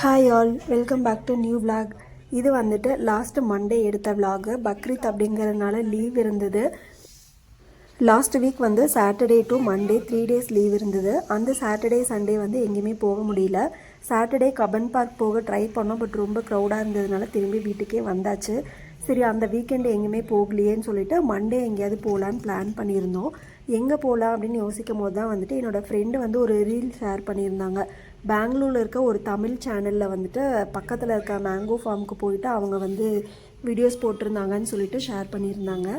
Hi all, welcome back to new vlog. இது வந்துட்டு last Monday எடுத்த vlog. பக்ரீத் அப்படிங்கிறதுனால லீவ் இருந்தது. லாஸ்ட் வீக் வந்து Saturday to Monday 3 days leave இருந்தது. அந்த சாட்டர்டே சண்டே வந்து எங்கேயுமே போக முடியல. சாட்டர்டே கபன் பார்க் போக ட்ரை பண்ணோம், பட் ரொம்ப க்ரௌடாக இருந்ததுனால திரும்பி வீட்டுக்கே வந்தாச்சு. சரி, அந்த வீக்கெண்டு எங்கேயுமே போகலையேன்னு சொல்லிட்டு மண்டே எங்கேயாவது போகலான்னு பிளான் பண்ணியிருந்தோம். எங்கே போகலாம் அப்படின்னு யோசிக்கும் போது தான் வந்துட்டு என்னோடய ஃப்ரெண்டு வந்து ஒரு ரீல் ஷேர் பண்ணியிருந்தாங்க. பெங்களூரில் இருக்க ஒரு தமிழ் சேனலில் வந்துட்டு பக்கத்தில் இருக்க மேங்கோ ஃபார்முக்கு போயிட்டு அவங்க வந்து வீடியோஸ் போட்டிருந்தாங்கன்னு சொல்லிட்டு ஷேர் பண்ணியிருந்தாங்க.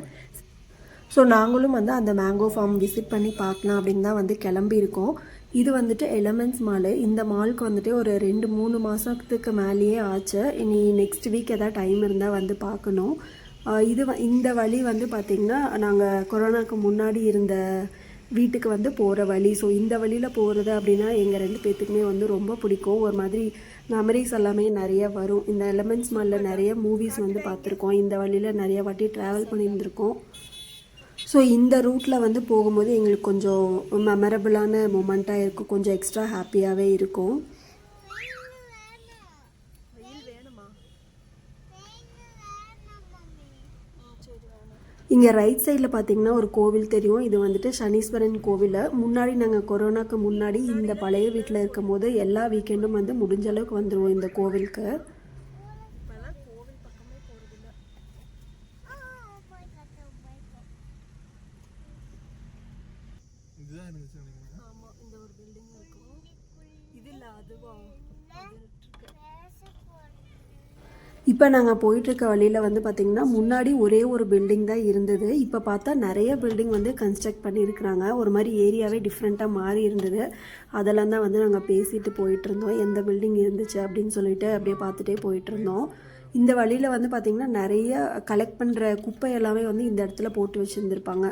ஸோ நாங்களும் வந்து அந்த மேங்கோ ஃபார்ம் விசிட் பண்ணி பார்க்கலாம் அப்படின்னு தான் வந்து கிளம்பியிருக்கோம். இது வந்துட்டு எலமெண்ட்ஸ் மாலு. இந்த மாலுக்கு வந்துட்டு ஒரு 2-3 மாதத்துக்கு மேலேயே ஆச்சு. இனி நெக்ஸ்ட் வீக் எதாவது டைம் இருந்தால் வந்து பார்க்கணும். இந்த வழி வந்து பார்த்திங்கன்னா நாங்கள் கொரோனாவுக்கு முன்னாடி இருந்த வீட்டுக்கு வந்து போகிற வழி. ஸோ இந்த வழியில் போகிறது அப்படின்னா எங்கள் 2 பேர்த்துக்குமே வந்து ரொம்ப பிடிக்கும். ஒரு மாதிரி மெமரிஸ் எல்லாமே நிறைய வரும். இந்த எலமெண்ட்ஸ் மாலில் நிறைய மூவிஸ் வந்து பார்த்துருக்கோம். இந்த வழியில் நிறைய வாட்டி ட்ராவல் பண்ணியிருந்திருக்கோம். ஸோ இந்த ரூட்டில் வந்து போகும்போது எங்களுக்கு கொஞ்சம் மெமரபுளான மூமெண்ட்டாக இருக்கும். கொஞ்சம் எக்ஸ்ட்ரா ஹாப்பியாகவே இருக்கும். இங்கே ரைட் சைடில் பார்த்திங்கன்னா ஒரு கோவில் தெரியும். இது வந்துட்டு சனீஸ்வரன் கோவில். முன்னாடி நாங்கள் கொரோனாக்கு முன்னாடி இந்த பழைய வீட்டில் இருக்கும் போது எல்லா வீக்கெண்டும் வந்து முடிஞ்ச அளவுக்கு வந்துடுவோம் இந்த கோவிலுக்கு. இப்போ நாங்கள் போயிட்டுருக்க வழியில் வந்து பார்த்திங்கன்னா முன்னாடி ஒரே ஒரு பில்டிங் தான் இருந்தது. இப்போ பார்த்தா நிறைய பில்டிங் வந்து கன்ஸ்ட்ரக்ட் பண்ணியிருக்கிறாங்க. ஒரு மாதிரி ஏரியாவே டிஃப்ரெண்ட்டாக மாறி இருந்தது. அதெல்லாம் தான் வந்து நாங்கள் பேசிட்டு போயிட்டுருந்தோம். எந்த பில்டிங் இருந்துச்சு அப்படின்னு சொல்லிட்டு அப்படியே பார்த்துட்டே போயிட்டுருந்தோம். இந்த வழியில் வந்து பார்த்திங்கன்னா நிறைய கலெக்ட் பண்ணுற குப்பை எல்லாமே வந்து இந்த இடத்துல போட்டு வச்சுருந்துருப்பாங்க.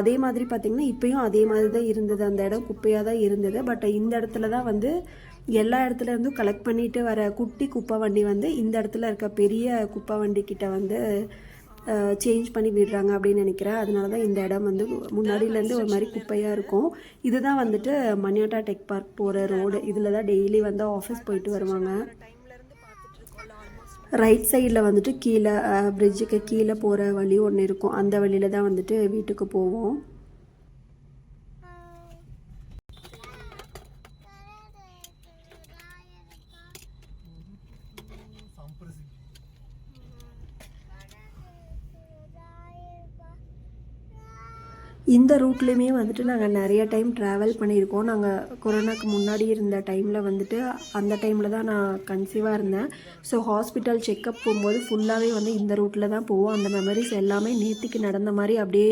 அதே மாதிரி பார்த்திங்கன்னா இப்போயும் அதே மாதிரி தான் இருந்தது. அந்த இடம் குப்பையாக தான் இருந்தது. பட் இந்த இடத்துல தான் வந்து எல்லா இடத்துலேருந்தும் கலெக்ட் பண்ணிட்டு வர குட்டி குப்பை வண்டி வந்து இந்த இடத்துல இருக்க பெரிய குப்பை வண்டி கிட்ட வந்து சேஞ்ச் பண்ணி விடுறாங்க அப்படின்னு நினைக்கிறேன். அதனால தான் இந்த இடம் வந்து முன்னாடியிலேருந்து ஒரு மாதிரி குப்பையாக இருக்கும். இதுதான் வந்துட்டு மணியாட்டா டெக் பார்க் போகிற ரோடு. இதில் தான் டெய்லி வந்து ஆஃபீஸ் போயிட்டு வருவாங்க. ரைட் சைடில் வந்துட்டு கீழே பிரிட்ஜுக்கு கீழே போகிற வழி ஒன்று இருக்கும். அந்த வழியில் தான் வந்துட்டு வீட்டுக்கு போவோம். இந்த ரூட்லேயுமே வந்துட்டு நாங்கள் நிறைய டைம் ட்ராவல் பண்ணியிருக்கோம். நாங்கள் கொரோனாக்கு முன்னாடி இருந்த டைமில் வந்துட்டு அந்த டைமில் தான் நான் கன்சீவாக இருந்தேன். ஸோ ஹாஸ்பிட்டல் செக்கப் போகும்போது ஃபுல்லாகவே வந்து இந்த ரூட்டில் தான் போவோம். அந்த மெமரிஸ் எல்லாமே நேற்றுக்கு நடந்த மாதிரி அப்படியே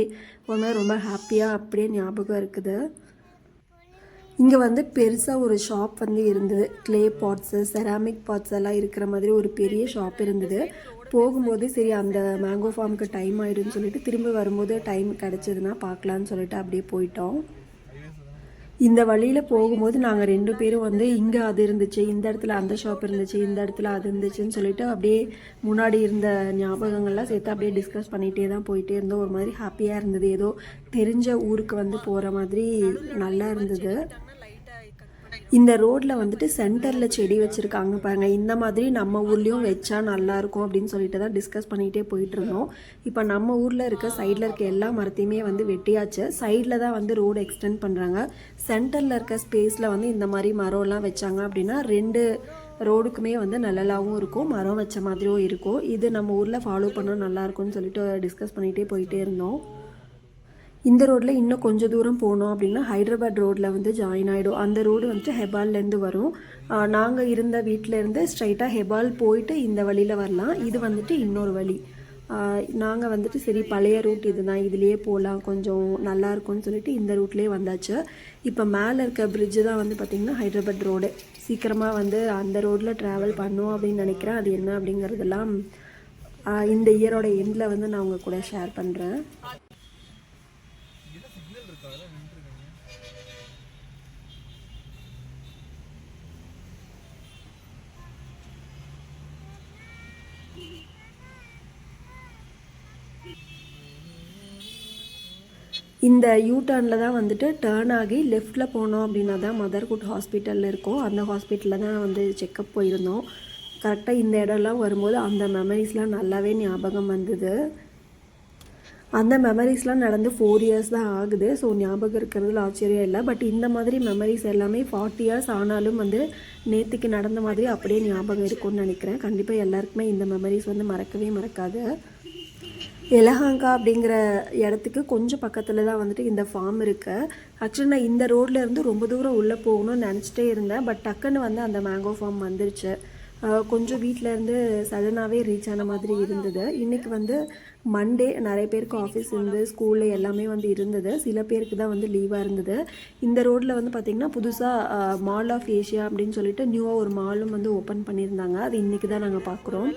ஒரு மாதிரி ரொம்ப ஹாப்பியாக அப்படியே ஞாபகம் இருக்குது. இங்கே வந்து பெருசாக ஒரு ஷாப் வந்து இருந்தது. க்ளே பாட்ஸு, செராமிக் பாட்ஸ் எல்லாம் இருக்கிற மாதிரி ஒரு பெரிய ஷாப் இருந்தது. போகும்போது சரி அந்த மேங்கோ ஃபார்முக்கு டைம் ஆகிடுன்னு சொல்லிட்டு திரும்ப வரும்போது டைம் கிடச்சிதுன்னா பார்க்கலான்னு சொல்லிட்டு அப்படியே போயிட்டோம். இந்த வழியில் போகும்போது நாங்கள் 2 பேரும் வந்து இங்கே அது இருந்துச்சு, இந்த இடத்துல அந்த ஷாப் இருந்துச்சு, இந்த இடத்துல அது இருந்துச்சுன்னு சொல்லிட்டு அப்படியே முன்னாடி இருந்த ஞாபகங்கள்லாம் சேர்த்து அப்படியே டிஸ்கஸ் பண்ணிகிட்டே தான் போயிட்டே இருந்தோம். ஒரு மாதிரி ஹாப்பியாக இருந்தது. ஏதோ தெரிஞ்ச ஊருக்கு வந்து போகிற மாதிரி நல்லா இருந்தது. இந்த ரோட்டில் வந்துட்டு சென்டரில் செடி வச்சுருக்காங்க பாருங்கள். இந்த மாதிரி நம்ம ஊர்லேயும் வச்சா நல்லாயிருக்கும் அப்படின்னு சொல்லிட்டு தான் டிஸ்கஸ் பண்ணிகிட்டே போயிட்டுருந்தோம். இப்போ நம்ம ஊரில் இருக்க சைடில் இருக்க எல்லா மரத்தையுமே வந்து வெட்டியாச்சு. சைடில் தான் வந்து ரோடு எக்ஸ்டெண்ட் பண்ணுறாங்க. சென்டரில் இருக்க ஸ்பேஸில் வந்து இந்த மாதிரி மரம்லாம் வச்சாங்க அப்படின்னா 2 ரோடுக்குமே வந்து நல்லலாகவும் இருக்கும், மரம் வச்ச மாதிரியும் இருக்கும். இது நம்ம ஊரில் ஃபாலோ பண்ணால் நல்லாயிருக்கும்னு சொல்லிட்டு டிஸ்கஸ் பண்ணிகிட்டே போயிட்டே இருந்தோம். இந்த ரோட்டில் இன்னும் கொஞ்சம் தூரம் போனோம் அப்படின்னா ஹைதராபாத் ரோட்டில் வந்து ஜாயின் ஆகிடும். அந்த ரோடு வந்துட்டு ஹெபால்லேருந்து வரும். நாங்கள் இருந்த வீட்டிலேருந்து ஸ்ட்ரைட்டாக ஹெபால் போயிட்டு இந்த வழியில் வரலாம். இது வந்துட்டு இன்னொரு வழி. நாங்கள் வந்துட்டு சரி பழைய ரூட் இது தான், இதுலேயே போகலாம், கொஞ்சம் நல்லாயிருக்கும்னு சொல்லிட்டு இந்த ரூட்லேயே வந்தாச்சு. இப்போ மேலே இருக்க பிரிட்ஜு தான் வந்து பார்த்திங்கன்னா ஹைதராபாத் ரோடு. சீக்கிரமாக வந்து அந்த ரோட்டில் ட்ராவல் பண்ணோம் அப்படின்னு நினைக்கிறேன். அது என்ன அப்படிங்கிறதெல்லாம் இந்த இயரோட எண்டில் வந்து நான் உங்கள் கூட ஷேர் பண்ணுறேன். இந்த யூ டர்னில் தான் வந்துட்டு டேர்ன் ஆகி லெஃப்ட்டில் போனோம் அப்படின்னா தான் மதர்ஹுட் ஹாஸ்பிட்டலில் இருக்கும். அந்த ஹாஸ்பிட்டலில் தான் வந்து செக்கப் போயிருந்தோம். கரெக்டாக இந்த இடம்லாம் வரும்போது அந்த மெமரிஸ்லாம் நல்லாவே ஞாபகம் வந்தது. அந்த மெமரிஸ்லாம் நடந்து 4 இயர்ஸ் தான் ஆகுது. ஸோ ஞாபகம் இருக்கிறதுல ஆச்சரியம் இல்லை. பட் இந்த மாதிரி மெமரிஸ் எல்லாமே 40 இயர்ஸ் ஆனாலும் வந்து நேற்றுக்கு நடந்த மாதிரி அப்படியே ஞாபகம் இருக்கும்னு நினைக்கிறேன். கண்டிப்பாக எல்லாருக்குமே இந்த மெமரிஸ் வந்து மறக்கவே மறக்காது. எலஹாங்கா அப்படிங்கிற இடத்துக்கு கொஞ்சம் பக்கத்தில் தான் வந்துட்டு இந்த ஃபார்ம் இருக்குது. ஆக்சுவலி நான் இந்த ரோட்ல இருந்து ரொம்ப தூரம் உள்ளே போகணும்னு நினச்சிட்டே இருந்தேன். பட் டக்குன்னு வந்து அந்த மேங்கோ ஃபார்ம் வந்துருச்சு. கொஞ்சம் வீட்டிலேருந்து சடனாகவே ரீச் ஆன மாதிரி இருந்தது. இன்றைக்கி வந்து மண்டே, நிறைய பேருக்கு ஆஃபீஸ் இருந்து ஸ்கூலு எல்லாமே வந்து இருந்தது. சில பேருக்கு தான் வந்து லீவாக இருந்தது. இந்த ரோட்டில் வந்து பார்த்திங்கன்னா புதுசாக மால் ஆஃப் ஏஷியா அப்படின்னு சொல்லிட்டு நியூவாக ஒரு மாலும் வந்து ஓப்பன் பண்ணியிருந்தாங்க. அது இன்றைக்கி தான் நாங்கள் பார்க்குறோம்.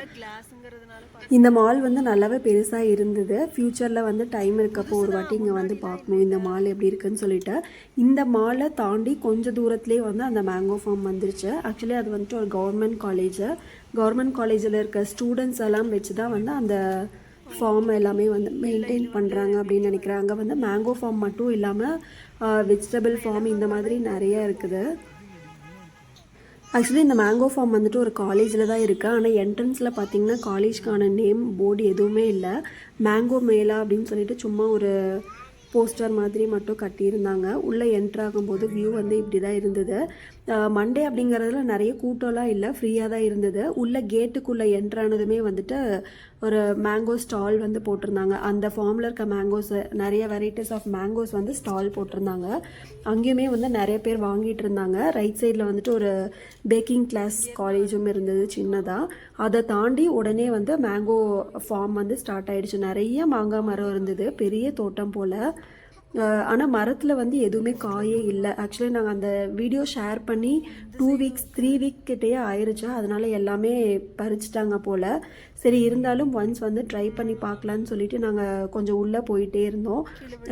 இந்த மால் வந்து நல்லாவே பெருசாக இருந்தது. ஃப்யூச்சரில் வந்து டைம் இருக்கப்போ ஒரு வாட்டி இங்கே வந்து பார்க்கணும் இந்த மால் எப்படி இருக்குன்னு சொல்லிட்டு. இந்த மாலை தாண்டி கொஞ்சம் தூரத்துலேயே வந்து அந்த மேங்கோ ஃபார்ம் வந்துருச்சு. ஆக்சுவலி அது வந்துட்டு ஒரு கவர்மெண்ட் காலேஜில் இருக்க ஸ்டூடெண்ட்ஸ் எல்லாம் வச்சு தான் வந்து அந்த ஃபார்ம் எல்லாமே வந்து மெயின்டைன் பண்ணுறாங்க அப்படின்னு நினைக்கிறேன். அங்கே வந்து மேங்கோ ஃபார்ம் மட்டும் இல்லாமல் வெஜிடபிள் ஃபார்ம் இந்த மாதிரி நிறைய இருக்குது. ஆக்சுவலி இந்த மேங்கோ ஃபார்ம் வந்துட்டு ஒரு காலேஜில் தான் இருக்குது. ஆனால் என்ட்ரன்ஸில் பார்த்தீங்கன்னா காலேஜ்க்கான நேம் போர்டு எதுவுமே இல்லை. மேங்கோ மேலா அப்படின்னு சொல்லிட்டு சும்மா ஒரு போஸ்டர் மாதிரி மட்டும் கட்டியிருந்தாங்க. உள்ளே என்ட்ராகும்போது வியூ வந்து இப்படி தான் இருந்தது. மண்டே அப்படிங்கிறதுல நிறைய கூட்டம்லாம் இல்லை, ஃப்ரீயாக தான் இருந்தது. உள்ளே கேட்டுக்குள்ளே என்ட்ரானதுமே வந்துட்டு ஒரு மேங்கோ ஸ்டால் வந்து போட்டிருந்தாங்க. அந்த ஃபார்மில் இருக்க மேங்கோஸு நிறைய வெரைட்டிஸ் ஆஃப் மேங்கோஸ் வந்து ஸ்டால் போட்டிருந்தாங்க. அங்கேயுமே வந்து நிறைய பேர் வாங்கிட்டு இருந்தாங்க. ரைட் சைடில் வந்துட்டு ஒரு பேக்கிங் கிளாஸ் காலேஜும் இருந்தது சின்னதாக. அதை தாண்டி உடனே வந்து மேங்கோ ஃபார்ம் வந்து ஸ்டார்ட் ஆகிடுச்சு. நிறைய மாங்காய் மரம் இருந்தது, பெரிய தோட்டம் போல். ஆனால் மரத்தில் வந்து எதுவுமே காயே இல்லை. ஆக்சுவலி நாங்கள் அந்த வீடியோ ஷேர் பண்ணி 2 வீக்ஸ் 3 வீக் கிட்டேயே ஆயிடுச்சு. அதனால் எல்லாமே பறிச்சிட்டாங்க போல். சரி இருந்தாலும் ஒன்ஸ் வந்து ட்ரை பண்ணி பார்க்கலான்னு சொல்லிட்டு நாங்கள் கொஞ்சம் உள்ளே போயிட்டே இருந்தோம்.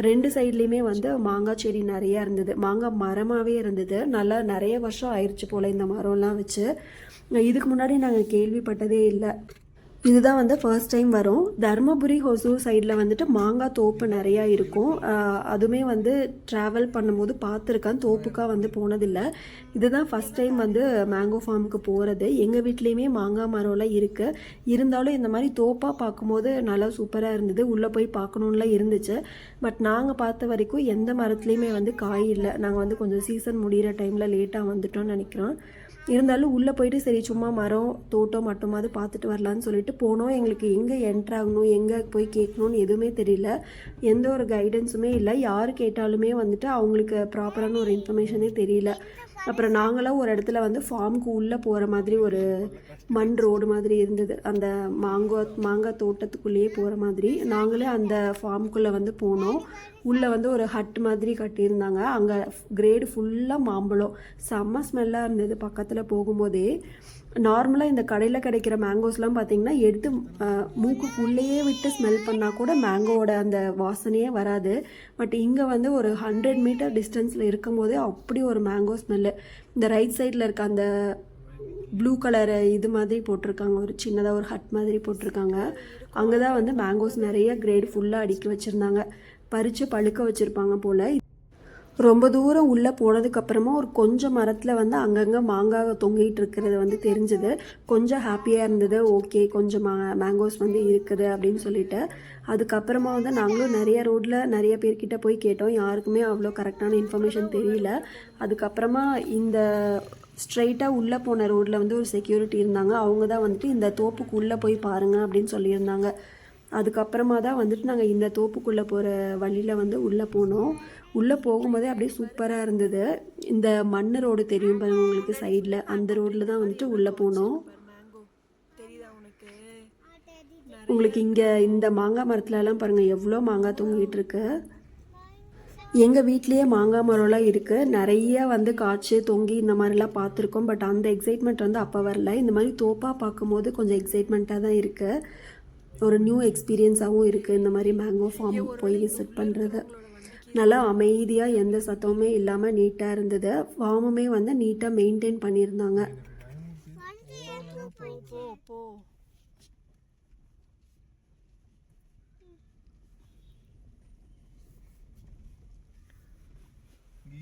2 சைட்லேயுமே வந்து மாங்காய் செடி நிறையா இருந்தது. மாங்காய் மரமாகவே இருந்தது. நல்லா நிறைய வருஷம் ஆயிடுச்சு போல் இந்த மரம்லாம் வச்சு. இதுக்கு முன்னாடி நாங்கள் கேள்விப்பட்டதே இல்லை. இதுதான் வந்து ஃபர்ஸ்ட் டைம் வரும். தருமபுரி ஹொசூர் சைடில் வந்துட்டு மாங்காய் தோப்பு நிறையா இருக்கும். அதுவுமே வந்து ட்ராவல் பண்ணும்போது பார்த்துருக்கேன். தோப்புக்காக வந்து போனதில்லை. இதுதான் ஃபஸ்ட் டைம் வந்து மேங்கோ ஃபார்முக்கு போகிறது. எங்கள் வீட்லேயுமே மாங்காய் மரம்லாம் இருக்குது. இருந்தாலும் இந்த மாதிரி தோப்பாக பார்க்கும்போது நல்லா சூப்பராக இருந்தது. உள்ளே போய் பார்க்கணுன்னுலாம் இருந்துச்சு. பட் நாங்கள் பார்த்த வரைக்கும் எந்த மரத்துலேயுமே வந்து காய் இல்லை. நாங்கள் வந்து கொஞ்சம் சீசன் முடிகிற டைமில் லேட்டாக வந்துட்டோம்னு நினைக்கிறோம். இருந்தாலும் உள்ளே போயிட்டு சரி சும்மா மரம் தோட்டம் மட்டுமாவது பார்த்துட்டு வரலான்னு சொல்லிட்டு போனோம். எங்களுக்கு எங்கே என்ட்ராகணும், எங்கே போய் கேட்கணும்னு எதுவுமே தெரியல. எந்த ஒரு கைடன்ஸுமே இல்லை. யார் கேட்டாலுமே வந்துட்டு அவங்களுக்கு ப்ராப்பரான ஒரு இன்ஃபர்மேஷனே தெரியல. அப்புறம் நாங்களாம் ஒரு இடத்துல வந்து ஃபார்முக்கு உள்ளே போகிற மாதிரி ஒரு மண் ரோடு மாதிரி இருந்தது. அந்த மாங்காய் தோட்டத்துக்குள்ளேயே போகிற மாதிரி நாங்களே அந்த ஃபார்முக்குள்ளே வந்து போனோம். உள்ளே வந்து ஒரு ஹட் மாதிரி கட்டியிருந்தாங்க. அங்கே கிரேடு ஃபுல்லாக மாம்பழம், செம்ம ஸ்மெல்லாக இருந்தது பக்கத்தில் போகும்போதே. நார்மலாக இந்த கடையில் கிடைக்கிற மேங்கோஸ்லாம் பார்த்திங்கன்னா எடுத்து மூக்குக்குள்ளேயே விட்டு ஸ்மெல் பண்ணால் கூட மேங்கோவோட அந்த வாசனையே வராது. பட் இங்கே வந்து ஒரு 100 மீட்டர் டிஸ்டன்ஸில் இருக்கும் போதே அப்படி ஒரு மேங்கோ ஸ்மெல்லு. இந்த ரைட் சைடில் இருக்க அந்த ப்ளூ கலரு இது மாதிரி போட்டிருக்காங்க, ஒரு சின்னதாக ஒரு ஹட் மாதிரி போட்டிருக்காங்க. அங்கே தான் வந்து மேங்கோஸ் நிறைய கிரேடு ஃபுல்லாக அடுக்கி வச்சுருந்தாங்க. பறித்து பழுக்க வச்சுருப்பாங்க போல். ரொம்ப தூரம் உள்ளே போனதுக்கப்புறமா ஒரு கொஞ்சம் மரத்தில் வந்து அங்கங்கே மாங்காய் தொங்கிட்டு இருக்கிறது வந்து தெரிஞ்சுது. கொஞ்சம் ஹாப்பியாக இருந்தது. ஓகே, கொஞ்சம் மேங்கோஸ் வந்து இருக்குது அப்படின்னு சொல்லிட்டு. அதுக்கப்புறமா வந்து நாங்களும் நிறைய ரோட்டில் நிறைய பேர்கிட்ட போய் கேட்டோம். யாருக்குமே அவ்வளோ கரெக்டான இன்ஃபர்மேஷன் தெரியல. அதுக்கப்புறமா இந்த ஸ்ட்ரைட்டாக உள்ளே போன ரோட்டில் வந்து ஒரு செக்யூரிட்டி இருந்தாங்க. அவங்க தான் வந்துட்டு இந்த தோப்புக்கு உள்ளே போய் பாருங்கள் அப்படின்னு சொல்லியிருந்தாங்க. அதுக்கப்புறமா தான் வந்துட்டு நாங்கள் இந்த தோப்புக்குள்ளே போகிற வழியில் வந்து உள்ளே போனோம். உள்ளே போகும்போதே அப்படியே சூப்பராக இருந்தது. இந்த மண் ரோடு தெரியும் பாருங்க உங்களுக்கு சைடில், அந்த ரோட்டில் தான் வந்துட்டு உள்ளே போனோம். உங்களுக்கு இங்கே இந்த மாங்காய் மரத்துலலாம் பாருங்கள் எவ்வளோ மாங்காய் தொங்கிட்டு இருக்கு. எங்கள் வீட்லேயே மாங்காய் மரம்லாம் இருக்குது. நிறைய வந்து காய்ச்சி தொங்கி இந்த மாதிரிலாம் பார்த்துருக்கோம். பட் அந்த எக்ஸைட்மெண்ட் வந்து அப்போ வரல. இந்த மாதிரி தோப்பாக பார்க்கும்போது கொஞ்சம் எக்ஸைட்மெண்ட்டாக தான் இருக்குது. ஒரு நியூ எக்ஸ்பீரியன்ஸாகவும் இருக்குது இந்த மாதிரி மேங்கோ ஃபார்ம் போய் விசிட் பண்ணுறது. நல்லா அமைதியாக எந்த சத்தமுமே இல்லாமல் நீட்டாக இருந்தது. ஃபார்முமே வந்து நீட்டாக மெயின்டைன் பண்ணியிருந்தாங்க.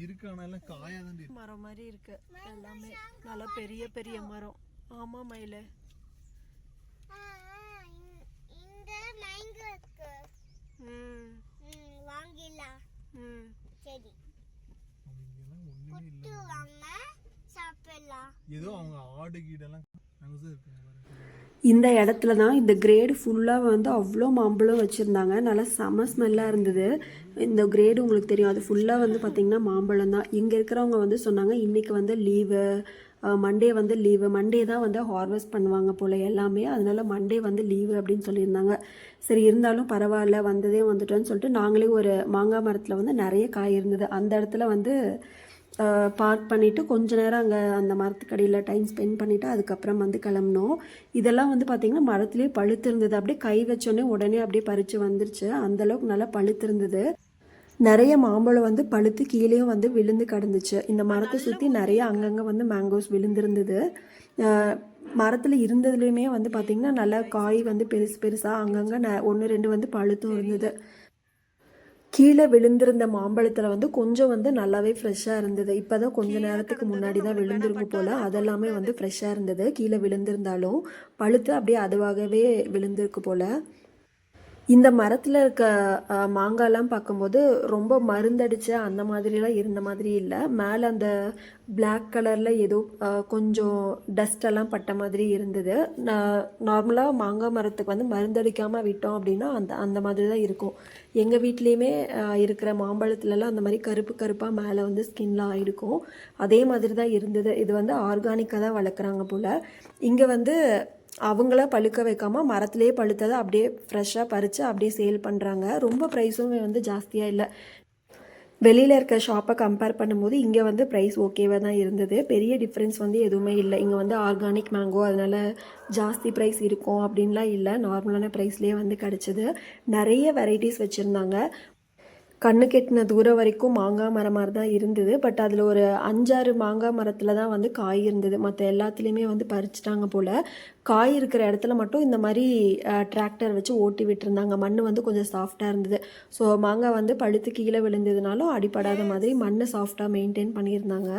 இருக்கு, ஆனா எல்லாம் காயாதான் இருக்கு. மரம் மாதிரி இருக்கு எல்லாமே, நல்லா பெரிய பெரிய மரம். ஆமா மயில, இந்த மேங்கோ இருக்கு. வாங்கிடலாம். சரி, குட்டு வாங்க சாப்பிடலாம். ஏதோ அவங்க ஆடு கீடெல்லாம் அங்கதான் இருக்குங்க பாருங்க. இந்த இடத்துல தான் இந்த கிரேடு ஃபுல்லாக வந்து அவ்வளோ மாம்பழம் வச்சுருந்தாங்க. நல்லா செம ஸ்மெல்லாக இருந்தது. இந்த கிரேடு உங்களுக்கு தெரியும், அது ஃபுல்லாக வந்து பார்த்திங்கன்னா மாம்பழம் தான். இங்கே இருக்கிறவங்க வந்து சொன்னாங்க இன்றைக்கி வந்து லீவு, மண்டே வந்து லீவு, மண்டே தான் வந்து ஹார்வெஸ்ட் பண்ணுவாங்க போல் எல்லாமே, அதனால மண்டே வந்து லீவு அப்படின்னு சொல்லியிருந்தாங்க. சரி இருந்தாலும் பரவாயில்ல, வந்ததே வந்துட்டோன்னு சொல்லிட்டு நாங்களே ஒரு மாங்காய் மரத்தில் வந்து நிறைய காய் இருந்தது. அந்த இடத்துல வந்து பார்க் பண்ணிவிட்டு கொஞ்ச நேரம் அங்கே அந்த மரத்துக்கடியில் டைம் ஸ்பெண்ட் பண்ணிவிட்டு அதுக்கப்புறம் வந்து கிளம்பினோம். இதெல்லாம் வந்து பார்த்திங்கன்னா மரத்துலேயே பழுத்து இருந்தது. அப்படியே கை வச்சோடனே உடனே அப்படியே பறித்து வந்துருச்சு. அந்தளவுக்கு நல்லா பழுத்து இருந்தது. நிறைய மாம்பழம் வந்து பழுத்து கீழேயும் வந்து விழுந்து கிடந்துச்சு. இந்த மரத்தை சுற்றி நிறைய அங்கங்கே வந்து மேங்கோஸ் விழுந்திருந்தது. மரத்தில் இருந்ததுலேயுமே வந்து பார்த்திங்கன்னா நல்லா காய் வந்து பெருசு பெருசாக அங்கங்கே 1-2 வந்து பழுத்தும் இருந்தது. கீழே விழுந்திருந்த மாம்பழத்தில் வந்து கொஞ்சம் வந்து நல்லாவே ஃப்ரெஷ்ஷாக இருந்தது. இப்போ தான் கொஞ்சம் நேரத்துக்கு முன்னாடி தான் விழுந்திருக்கு போல், அதெல்லாமே வந்து ஃப்ரெஷ்ஷாக இருந்தது. கீழே விழுந்திருந்தாலும் பழுத்து அப்படியே அதுவாகவே விழுந்திருக்கு போல். இந்த மரத்தில் இருக்க மாங்காய்லாம் பார்க்கும்போது ரொம்ப மருந்தடிச்ச அந்த மாதிரிலாம் இருந்த மாதிரி இல்லை. மேலே அந்த பிளாக் கலரில் ஏதோ கொஞ்சம் டஸ்டெல்லாம் பட்ட மாதிரி இருந்தது. நார்மலாக மாங்காய் மரத்துக்கு வந்து மருந்தடிக்காமல் விட்டோம் அப்படின்னா அந்த மாதிரி தான் இருக்கும். எங்கள் வீட்லேயுமே இருக்கிற மாம்பழத்துலலாம் அந்த மாதிரி கருப்பு கருப்பாக மேலே வந்து ஸ்கின்லாம் ஆகிருக்கும். அதே மாதிரி தான் இருந்தது. இது வந்து ஆர்கானிக்காக தான் வளர்க்குறாங்க போல். இங்கே வந்து அவங்கள பழுக்க வைக்காமல் மரத்துலேயே பழுத்ததை அப்படியே ஃப்ரெஷ்ஷாக பறித்து அப்படியே சேல் பண்ணுறாங்க. ரொம்ப ப்ரைஸும் வந்து ஜாஸ்தியாக இல்லை. வெளியில் இருக்க ஷாப்பை கம்பேர் பண்ணும்போது இங்கே வந்து ப்ரைஸ் ஓகேவாக தான் இருந்தது. பெரிய டிஃப்ரென்ஸ் வந்து எதுவுமே இல்லை. இங்கே வந்து ஆர்கானிக் மேங்கோ, அதனால் ஜாஸ்தி ப்ரைஸ் இருக்கும் அப்படின்லாம் இல்லை. நார்மலான ப்ரைஸ்லேயே வந்து கிடச்சிது. நிறைய வெரைட்டிஸ் வச்சுருந்தாங்க. கண்ணு கெட்டின தூரம் வரைக்கும் மாங்காய் மரம் மாதிரி தான் இருந்தது. பட் அதில் ஒரு 5-6 மாங்காய் மரத்தில் தான் வந்து காய் இருந்தது. மற்ற எல்லாத்துலேயுமே வந்து பறிச்சிட்டாங்க போல். காய் இருக்கிற இடத்துல மட்டும் இந்த மாதிரி டிராக்டர் வச்சு ஓட்டி விட்டுருந்தாங்க. மண் வந்து கொஞ்சம் சாஃப்டாக இருந்தது. ஸோ மாங்காய் வந்து பழுத்து கீழே விழுந்ததுனாலும் அடிப்படாத மாதிரி மண்ணை சாஃப்டாக மெயின்டைன் பண்ணியிருந்தாங்க.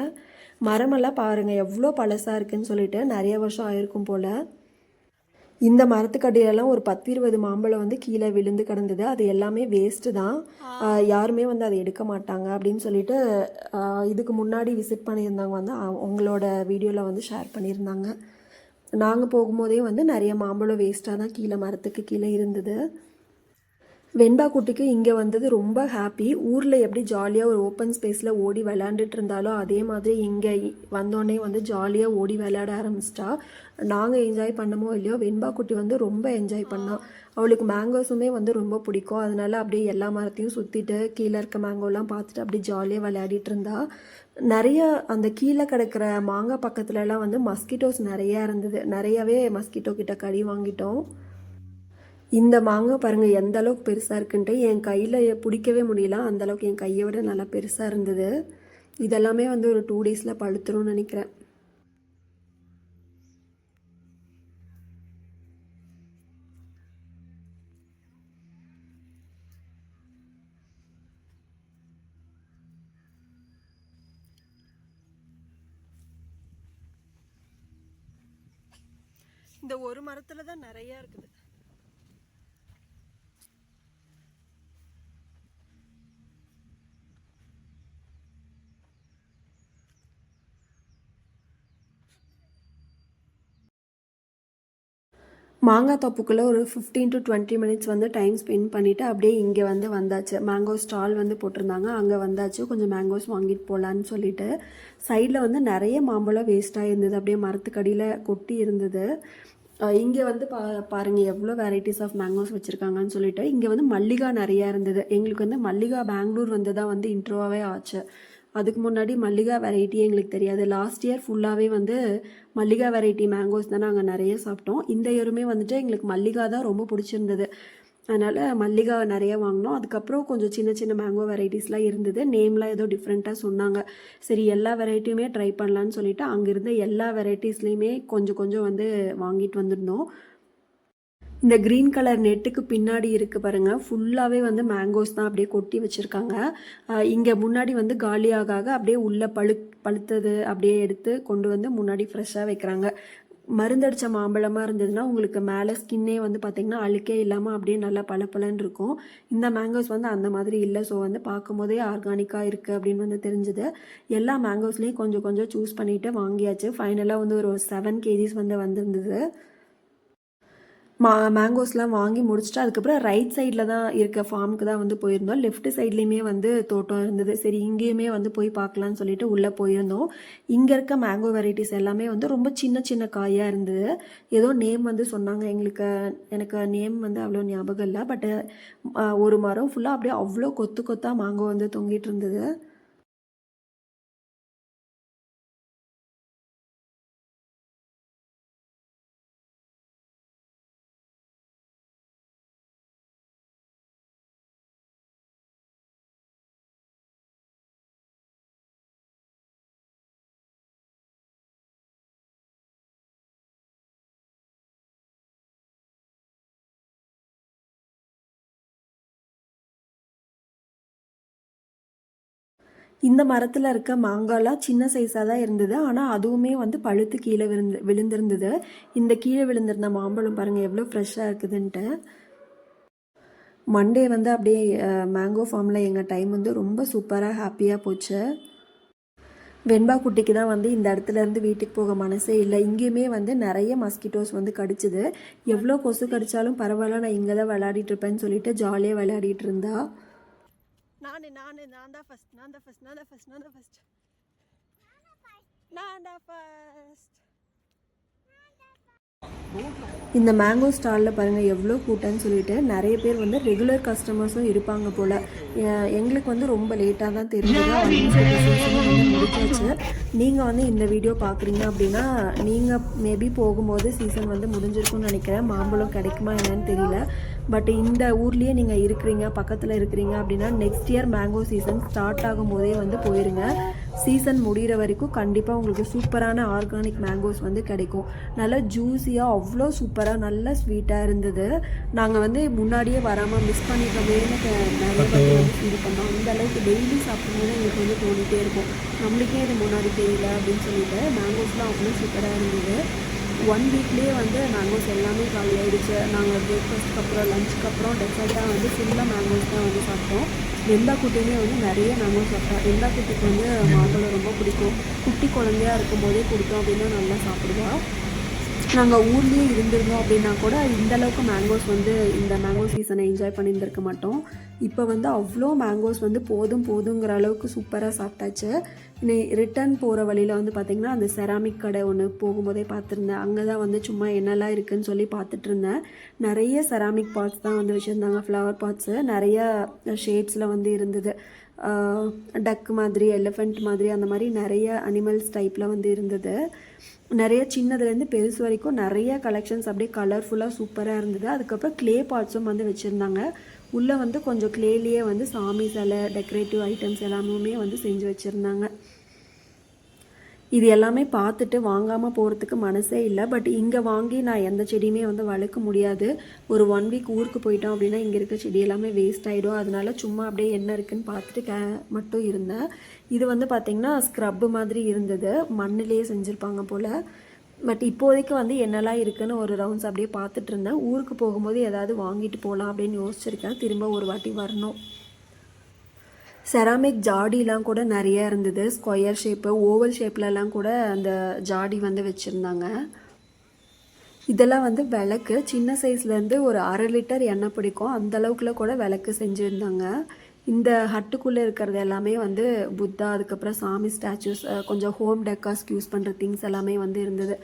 மரமெல்லாம் பாருங்கள் எவ்வளோ பழசாக இருக்குதுன்னு சொல்லிட்டு, நிறைய வருஷம் ஆயிருக்கும் போல். இந்த மரத்துக்கடியிலலாம் ஒரு 10-20 மாம்பழம் வந்து கீழே விழுந்து கிடந்தது. அது எல்லாமே வேஸ்ட்டு தான். யாருமே வந்து அதை எடுக்க மாட்டாங்க அப்படின்னு சொல்லிட்டு இதுக்கு முன்னாடி விசிட் பண்ணியிருந்தாங்க வந்து அவங்களோட வீடியோவில் வந்து ஷேர் பண்ணியிருந்தாங்க. நாங்கள் போகும்போதே வந்து நிறைய மாம்பழம் வேஸ்ட்டாக தான் கீழே மரத்துக்கு கீழே இருந்தது. வெண்பா குட்டிக்கு இங்கே வந்தது ரொம்ப ஹாப்பி. ஊரில் எப்படி ஜாலியாக ஒரு ஓப்பன் ஸ்பேஸில் ஓடி விளையாண்டுட்டு இருந்தாலோ அதே மாதிரி இங்கே வந்தோடனே வந்து ஜாலியாக ஓடி விளையாட ஆரம்பிச்சிட்டா. நாங்கள் என்ஜாய் பண்ணமோ இல்லையோ, வெண்பா குட்டி வந்து ரொம்ப என்ஜாய் பண்ணாள். அவளுக்கு மேங்கோஸுமே வந்து ரொம்ப பிடிக்கும். அதனால அப்படியே எல்லா மரத்தையும் சுற்றிட்டு கீழே இருக்க மேங்கோலாம் பார்த்துட்டு அப்படியே ஜாலியாக விளையாடிட்டு இருந்தா. நிறைய அந்த கீழே கிடக்கிற மாங்காய் பக்கத்துலலாம் வந்து மஸ்கிட்டோஸ் நிறையா இருந்தது. நிறையாவே மஸ்கிட்டோ கிட்ட கடி வாங்கிட்டோம். இந்த மாங்காய் பாருங்கள் எந்த அளவுக்கு பெருசாக இருக்குன்ட்டு என் கையில் பிடிக்கவே முடியல. அந்தளவுக்கு என் கையை விட நல்லா பெருசாக இருந்தது. இதெல்லாமே வந்து ஒரு 2 டேஸில் பழுத்துரும்னு நினைக்கிறேன். இந்த ஒரு மரத்தில் தான் நிறையா இருக்குது. மாங்காய் தோப்புக்குள்ளே ஒரு 15 to 20 மினிட்ஸ் வந்து டைம் ஸ்பெண்ட் பண்ணிவிட்டு அப்படியே இங்கே வந்து வந்தாச்சு. மேங்கோ ஸ்டால் வந்து போட்டிருந்தாங்க, அங்கே வந்தாச்சு. கொஞ்சம் மேங்கோஸ் வாங்கிட்டு போகலான்னு சொல்லிட்டு. சைடில் வந்து நிறைய மாம்பழம் வேஸ்ட்டாக இருந்தது, அப்படியே மரத்துக்கடியில் கொட்டி இருந்தது. இங்கே வந்து பாருங்கள் எவ்வளோ வெரைட்டிஸ் ஆஃப் மேங்கோஸ் வச்சுருக்காங்கன்னு சொல்லிட்டு. இங்கே வந்து மல்லிகா நிறையா இருந்தது. எங்களுக்கு வந்து மல்லிகா பெங்களூர் வந்து தான் வந்து இன்ட்ரோவாகவே ஆச்சு. அதுக்கு முன்னாடி மல்லிகா வெரைட்டியே எங்களுக்கு தெரியாது. லாஸ்ட் இயர் ஃபுல்லாகவே வந்து மல்லிகா வெரைட்டி மேங்கோஸ் தான் நாங்கள் நிறைய சாப்பிட்டோம். இந்த இயருமே வந்துட்டு எங்களுக்கு மல்லிகா தான் ரொம்ப பிடிச்சிருந்தது. அதனால் மல்லிகா நிறையா வாங்கினோம். அதுக்கப்புறம் கொஞ்சம் சின்ன சின்ன மேங்கோ வெரைட்டிஸ்லாம் இருந்தது. நேம்லாம் ஏதோ டிஃப்ரெண்ட்டாக சொன்னாங்க. சரி எல்லா வெரைட்டியுமே ட்ரை பண்ணலான்னு சொல்லிவிட்டு அங்கே இருந்த எல்லா வெரைட்டிஸ்லேயுமே கொஞ்சம் கொஞ்சம் வந்து வாங்கிட்டு வந்திருந்தோம். இந்த க்ரீன் கலர் நெட்டுக்கு பின்னாடி இருக்குது பாருங்கள், ஃபுல்லாகவே வந்து மேங்கோஸ் தான் அப்படியே கொட்டி வச்சுருக்காங்க. இங்கே முன்னாடி வந்து காலியாக அப்படியே உள்ள பழுத்தது அப்படியே எடுத்து கொண்டு வந்து முன்னாடி ஃப்ரெஷ்ஷாக வைக்கிறாங்க. மருந்தடித்த மாம்பழமாக இருந்ததுன்னா உங்களுக்கு மேலே ஸ்கின்னே வந்து பார்த்திங்கன்னா அழுக்கே இல்லாமல் அப்படியே நல்லா பளபளன்னு இருக்கும். இந்த மேங்கோஸ் வந்து அந்த மாதிரி இல்லை. ஸோ வந்து பார்க்கும்போதே ஆர்கானிக்காக இருக்குது அப்படின்னு வந்து தெரிஞ்சுது. எல்லா மேங்கோஸ்லேயும் கொஞ்சம் கொஞ்சம் சூஸ் பண்ணிவிட்டு வாங்கியாச்சு. ஃபைனலாக வந்து ஒரு 7 கேஜிஸ் வந்து வந்திருந்தது. மேங்கோஸ்லாம் வாங்கி முடிச்சுட்டு அதுக்கப்புறம் ரைட் சைடில் தான் இருக்க ஃபார்முக்கு தான் வந்து போயிருந்தோம். லெஃப்ட் சைட்லேயுமே வந்து தோட்டம் இருந்தது. சரி இங்கேயுமே வந்து போய் பார்க்கலான்னு சொல்லிட்டு உள்ளே போயிருந்தோம். இங்கே இருக்க மேங்கோ வெரைட்டிஸ் எல்லாமே வந்து ரொம்ப சின்ன சின்ன காயாக இருந்தது. ஏதோ நேம் வந்து சொன்னாங்க, எனக்கு நேம் வந்து அவ்வளோ ஞாபகம் இல்லை. பட் ஒரு மரம் ஃபுல்லாக அப்படியே அவ்வளோ கொத்து கொத்தாக மேங்கோ வந்து தொங்கிட்டு இருந்தது. இந்த மரத்தில் இருக்க மாங்காய்லாம் சின்ன சைஸாக தான் இருந்தது. ஆனால் அதுவுமே வந்து பழுத்து கீழே விழுந்திருந்தது. இந்த கீழே விழுந்திருந்த மாம்பழம் பாருங்கள் எவ்வளோ ஃப்ரெஷ்ஷாக இருக்குதுன்ட்டு. மண்டே வந்து அப்படியே மேங்கோ ஃபார்மில் எங்கள் டைம் வந்து ரொம்ப சூப்பராக ஹாப்பியாக போச்சு. வெண்பா குட்டிக்கு தான் வந்து இந்த இடத்துலேருந்து வீட்டுக்கு போக மனசே இல்லை. இங்கேயுமே வந்து நிறைய மஸ்கிட்டோஸ் வந்து கடிச்சிது. எவ்வளோ கொசு கடித்தாலும் பரவாயில்ல, நான் இங்கே தான் விளையாடிட்டு இருப்பேன்னு சொல்லிட்டு ஜாலியாக விளையாடிட்டு இருந்தா. நான் தான் ஃபஸ்ட். இந்த மேங்கோ ஸ்டாலில் பாருங்கள் எவ்வளோ கூட்டம்னு சொல்லிட்டு நிறைய பேர் வந்து ரெகுலர் கஸ்டமர்ஸும் இருப்பாங்க போல். எங்களுக்கு வந்து ரொம்ப லேட்டாக தான் தெரிஞ்சது. வந்து முடிச்சாச்சு. நீங்கள் வந்து இந்த வீடியோ பார்க்குறீங்க அப்படின்னா நீங்கள் மேபி போகும்போது சீசன் வந்து முடிஞ்சிருக்கும்னு நினைக்கிறேன். மாம்பழம் கிடைக்குமா என்னன்னு தெரியல. பட் இந்த ஊர்லேயே நீங்கள் இருக்கிறீங்க, பக்கத்தில் இருக்கிறீங்க அப்படின்னா next year mango season start ஆகும் போதே வந்து போயிருங்க. சீசன் முடிகிற வரைக்கும் கண்டிப்பாக உங்களுக்கு சூப்பரான ஆர்கானிக் மேங்கோஸ் வந்து கிடைக்கும். நல்லா ஜூஸியாக அவ்வளோ சூப்பராக நல்லா ஸ்வீட்டாக இருந்தது. நாங்கள் வந்து முன்னாடியே வராமல் மிஸ் பண்ணிட்டோமே நிறைய பேர் வந்து ஃபீல் பண்ணோம். அந்த அளவுக்கு டெய்லி சாப்பிடும்போது எங்களுக்கு வந்து தோணிகிட்டே இருக்கும், நம்மளுக்கே இது முன்னாடி தெரியல அப்படின்னு சொல்லிட்டு. மேங்கோஸ்லாம் அவ்வளோ சூப்பராக இருந்தது. 1 வீக்லேயே வந்து மேங்கோஸ் எல்லாமே காலி ஆகிடுச்சு. நாங்கள் பிரேக்ஃபாஸ்ட்டுக்கு அப்புறம் லஞ்சுக்கு அப்புறம் டெசர்ட்டாக வந்து ஃபுல்லாக மேங்கோஸ் தான் வந்து சாப்பிட்டோம். வெந்தா குட்டியுமே வந்து நிறைய மேங்கோஸ் சாப்பிட்டோம். வெந்தா குட்டிக்கு வந்து மாம்பழம் ரொம்ப பிடிக்கும். குட்டி குழந்தையாக இருக்கும்போதே கொடுத்தோம் அப்படின்னா நல்லா சாப்பிடுவா. நாங்கள் ஊர்லேயே இருந்திருந்தோம் அப்படின்னா கூட இந்தளவுக்கு மேங்கோஸ் வந்து இந்த மேங்கோ சீசனை என்ஜாய் பண்ணியிருந்திருக்க மாட்டோம். இப்போ வந்து அவ்வளோ மேங்கோஸ் வந்து போதுங்கிற அளவுக்கு சூப்பராக சாப்பிட்டாச்சு. ரிட்டர்ன் போகிற வழியில் வந்து பார்த்திங்கன்னா அந்த செராமிக் கடை ஒன்று போகும்போதே பார்த்துருந்தேன். அங்கே தான் வந்து சும்மா என்னெல்லாம் இருக்குதுன்னு சொல்லி பார்த்துட்டு இருந்தேன். நிறைய செராமிக் பாட்ஸ் தான் வந்து வச்சுருந்தாங்க, ஃப்ளவர் பாட்ஸு நிறைய ஷேப்ஸில் வந்து இருந்தது. டக் மாதிரி, எலிஃபெண்ட் மாதிரி, அந்த மாதிரி நிறைய அனிமல்ஸ் டைப்பில் வந்து இருந்தது. நிறைய சின்னதுலேருந்து பெருசு வரைக்கும் நிறைய கலெக்ஷன்ஸ் அப்படியே கலர்ஃபுல்லாக சூப்பராக இருந்தது. அதுக்கப்புறம் க்ளே பாட்ஸும் வந்து வச்சுருந்தாங்க. உள்ளே வந்து கொஞ்சம் க்ளேலேயே வந்து சாமி சிலை, டெக்கரேட்டிவ் ஐட்டம்ஸ் எல்லாமே வந்து செஞ்சு வச்சுருந்தாங்க. இது எல்லாமே பார்த்துட்டு வாங்காமல் போகிறதுக்கு மனசே இல்லை. பட் இங்கே வாங்கி நான் எந்த செடியுமே வந்து வளர்க்க முடியாது. ஒரு 1 வீக் ஊருக்கு போயிட்டோம் அப்படின்னா இங்கே இருக்க செடி எல்லாமே வேஸ்ட் ஆகிடும். அதனால சும்மா அப்படியே என்ன இருக்குதுன்னு பார்த்துட்டு மட்டும் இருந்தேன். இது வந்து பார்த்திங்கன்னா ஸ்க்ரப்பு மாதிரி இருந்தது, மண்ணிலேயே செஞ்சுருப்பாங்க போல். பட் இப்போதைக்கு வந்து என்னெல்லாம் இருக்குதுன்னு ஒரு ரவுண்ட்ஸ் அப்படியே பார்த்துட்டு இருந்தேன். ஊருக்கு போகும்போது ஏதாவது வாங்கிட்டு போகலாம் அப்படின்னு யோசிச்சிருக்கேன். திரும்ப ஒரு வாட்டி வரணும். செராமிக் ஜாடிலாம் கூட நிறைய இருந்தது. ஸ்கொயர் ஷேப்பு, ஓவல் ஷேப்லலாம் கூட அந்த ஜாடி வந்து வச்சுருந்தாங்க. இதெல்லாம் வந்து விளக்கு, சின்ன சைஸ்லேருந்து ஒரு 1/2 லிட்டர் எண்ணெய் பிடிக்கும் அந்தளவுக்குள்ள கூட விளக்கு செஞ்சுருந்தாங்க. இந்த ஹட்டுக்குள்ளே இருக்கிறது எல்லாமே வந்து புத்தா, அதுக்கப்புறம் சாமி ஸ்டாச்சூஸ், கொஞ்சம் ஹோம் டெக்காஸ்க்கு யூஸ் பண்ணுற திங்ஸ் எல்லாமே வந்து இருந்தது.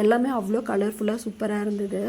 எல்லாமே அவ்வளோ கலர்ஃபுல்லாக சூப்பராக இருந்தது.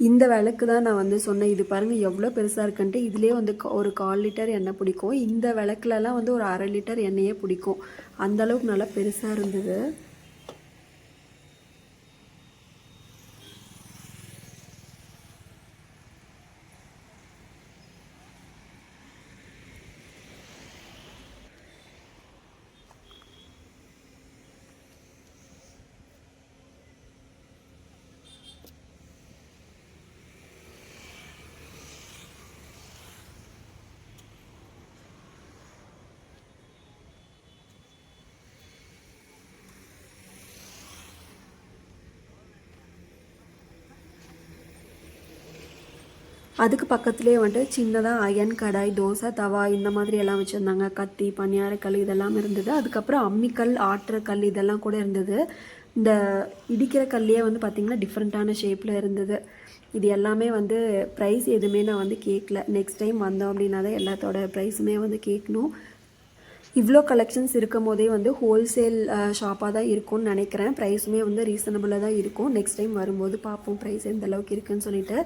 இந்த விளக்கு தான் நான் வந்து சொன்னேன், இது பாருங்கள் எவ்வளோ பெருசாக இருக்குன்ட்டு. இதுலேயே வந்து ஒரு 1/4 லிட்டர் எண்ணெய் பிடிக்கும். இந்த விளக்குலலாம் வந்து ஒரு 1/2 லிட்டர் எண்ணெயே பிடிக்கும். அந்தளவுக்கு நல்லா பெருசாக இருந்தது. அதுக்கு பக்கத்துலேயே வந்துட்டு சின்னதாக அயன் கடாய், தோசை தவா இந்த மாதிரி எல்லாம் வச்சுருந்தாங்க. கத்தி, பணியாரக்கல் இதெல்லாம் இருந்தது. அதுக்கப்புறம் அம்மிக்கல், ஆட்டுற கல் இதெல்லாம் கூட இருந்தது. இந்த இடிக்கிற கல்லையே வந்து பார்த்திங்கன்னா டிஃப்ரெண்ட்டான ஷேப்பில் இருந்தது. இது எல்லாமே வந்து ப்ரைஸ் எதுவுமே நான் வந்து கேட்கல. நெக்ஸ்ட் டைம் வந்தோம் அப்படின்னா தான் எல்லாத்தோட ப்ரைஸுமே வந்து கேட்கணும். இவ்வளோ கலெக்ஷன்ஸ் இருக்கும் போதே வந்து ஹோல்சேல் ஷாப்பாக தான் இருக்கும்னு நினைக்கிறேன். ப்ரைஸுமே வந்து ரீசனபிளாக தான் இருக்கும். நெக்ஸ்ட் டைம் வரும்போது பார்ப்போம் ப்ரைஸ் எந்த அளவுக்கு இருக்குதுன்னு சொல்லிட்டு.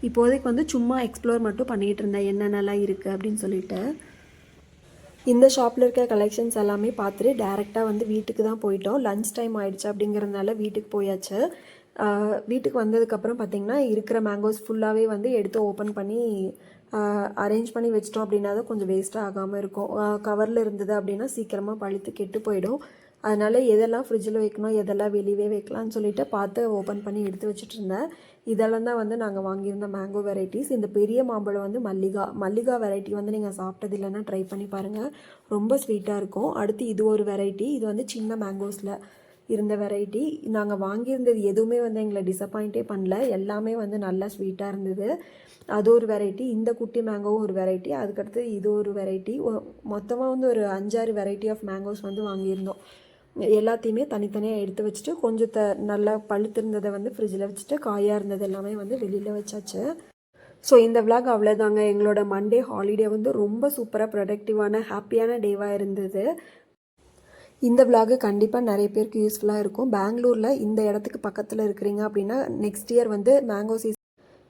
இப்போதைக்கு வந்து சும்மா எக்ஸ்ப்ளோர் மட்டும் பண்ணிகிட்டு இருந்தேன் என்னென்னலாம் இருக்குது அப்படின்னு சொல்லிட்டு. இந்த ஷாப்பில் இருக்க கலெக்ஷன்ஸ் எல்லாமே பார்த்துட்டு டேரெக்டாக வந்து வீட்டுக்கு தான் போயிட்டோம். லன்ச் டைம் ஆகிடுச்சு அப்படிங்கிறதுனால வீட்டுக்கு போயாச்சு. வீட்டுக்கு வந்ததுக்கப்புறம் பார்த்திங்கன்னா இருக்கிற மேங்கோஸ் ஃபுல்லாகவே வந்து எடுத்து ஓப்பன் பண்ணி அரேஞ்ச் பண்ணி வச்சிட்டோம் அப்படின்னா தான் கொஞ்சம் வேஸ்ட்டாக ஆகாமல் இருக்கும். கவரில் இருந்தது அப்படின்னா சீக்கிரமாக பழுத்து கெட்டு போயிடும். அதனால் எதெல்லாம் ஃப்ரிட்ஜில் வைக்கணும், எதெல்லாம் வெளியே வைக்கலாம்னு சொல்லிட்டு பார்த்து ஓப்பன் பண்ணி எடுத்து வச்சுட்டு இருந்தேன். இதெல்லாம் தான் வந்து நாங்கள் வாங்கியிருந்த மேங்கோ வெரைட்டிஸ். இந்த பெரிய மாம்பழம் வந்து மல்லிகா வெரைட்டி வந்து நீங்கள் சாப்பிட்டது இல்லைன்னா ட்ரை பண்ணி பாருங்கள், ரொம்ப ஸ்வீட்டாக இருக்கும். அடுத்து இது ஒரு வெரைட்டி, இது வந்து சின்ன மேங்கோஸில் இருந்த வெரைட்டி. நாங்கள் வாங்கியிருந்தது எதுவுமே வந்து எங்களை டிசப்பாயிண்ட்டே பண்ணல, எல்லாமே வந்து நல்லா ஸ்வீட்டாக இருந்தது. அது ஒரு வெரைட்டி. இந்த குட்டி மேங்கோவும் ஒரு வெரைட்டி. அதுக்கடுத்து இது ஒரு வெரைட்டி. மொத்தமாக வந்து ஒரு 5-6 வெரைட்டி ஆஃப் மேங்கோஸ் வந்து வாங்கியிருந்தோம். எல்லாத்தையுமே தனித்தனியாக எடுத்து வச்சுட்டு கொஞ்சம் நல்லா பழுத்திருந்ததை வந்து ஃப்ரிட்ஜில் வச்சுட்டு காயாக இருந்தது எல்லாமே வந்து வெளியில் வச்சாச்சு. ஸோ இந்த விளாக் அவ்வளோதாங்க. எங்களோட மண்டே ஹாலிடே வந்து ரொம்ப சூப்பராக ப்ரொடக்டிவான ஹாப்பியான டேவாக இருந்தது. இந்த விளாகு கண்டிப்பாக நிறைய பேருக்கு யூஸ்ஃபுல்லாக இருக்கும். பெங்களூரில் இந்த இடத்துக்கு பக்கத்தில் இருக்கிறீங்க அப்படின்னா நெக்ஸ்ட் இயர் வந்து மேங்கோ சீசன்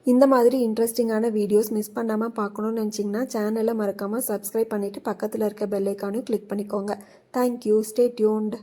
இந்த மாதிரி இன்ட்ரெஸ்டிங்கான வீடியோஸ் மிஸ் பண்ணாமல் பார்க்கணுன்னு நினச்சிங்கன்னா சேனலை மறக்காமல் சப்ஸ்கிரைப் பண்ணிவிட்டு பக்கத்தில் இருக்க பெல் ஐக்கானையும் கிளிக் பண்ணிக்கோங்க. தேங்க்யூ. Stay tuned.